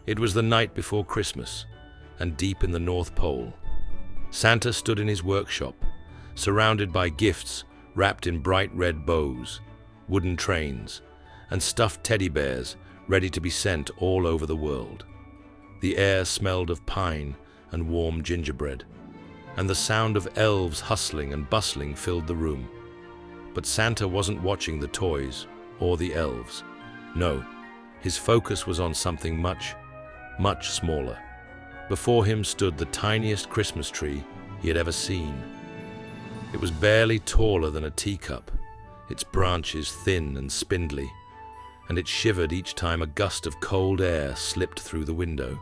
It was the night before Christmas, and deep in the North Pole, Santa stood in his workshop, surrounded by gifts wrapped in bright red bows, wooden trains, and stuffed teddy bears ready to be sent all over the world. The air smelled of pine and warm gingerbread, and the sound of elves hustling and bustling filled the room. But Santa wasn't watching the toys or the elves. No, his focus was on something much, much smaller. Before him stood the tiniest Christmas tree he had ever seen. It was barely taller than a teacup, its branches thin and spindly, and it shivered each time a gust of cold air slipped through the window.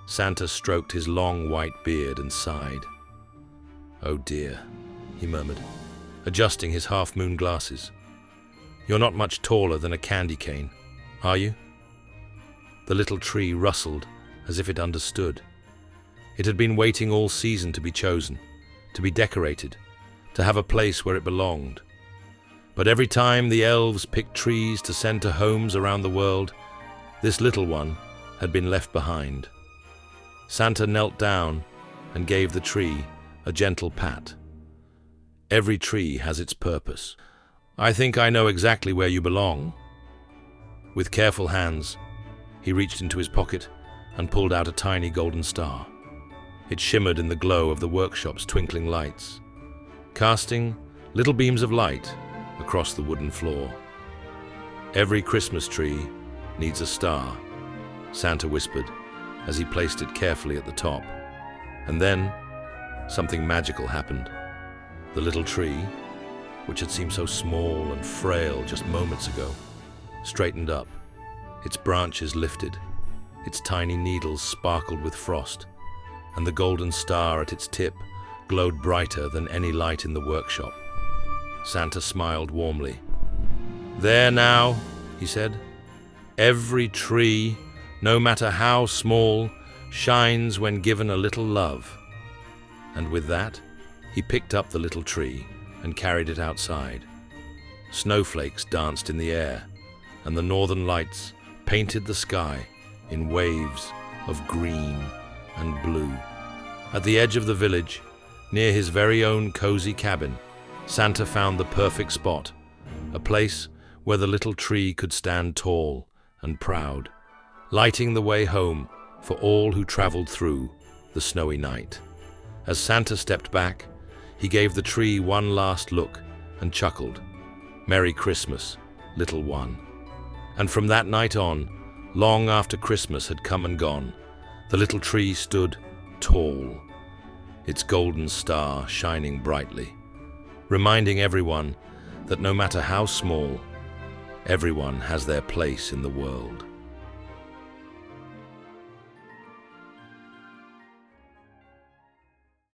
Santa stroked his long white beard and sighed. "Oh dear," he murmured, adjusting his half-moon glasses. "You're not much taller than a candy cane, are you?" The little tree rustled as if it understood. It had been waiting all season to be chosen, to be decorated, to have a place where it belonged. But every time the elves picked trees to send to homes around the world, this little one had been left behind. Santa knelt down and gave the tree a gentle pat. "Every tree has its purpose. I think I know exactly where you belong." With careful hands, he reached into his pocket and pulled out a tiny golden star. It shimmered in the glow of the workshop's twinkling lights, casting little beams of light across the wooden floor. "Every Christmas tree needs a star," Santa whispered as he placed it carefully at the top. And then something magical happened. The little tree, which had seemed so small and frail just moments ago, straightened up. Its branches lifted, its tiny needles sparkled with frost, and the golden star at its tip glowed brighter than any light in the workshop. Santa smiled warmly. "There now," he said. "Every tree, no matter how small, shines when given a little love." And with that, he picked up the little tree and carried it outside. Snowflakes danced in the air, and the northern lights painted the sky in waves of green and blue. At the edge of the village, near his very own cozy cabin, Santa found the perfect spot, a place where the little tree could stand tall and proud, lighting the way home for all who traveled through the snowy night. As Santa stepped back, he gave the tree one last look and chuckled, "Merry Christmas, little one." And from that night on, long after Christmas had come and gone, the little tree stood tall, its golden star shining brightly, reminding everyone that no matter how small, everyone has their place in the world.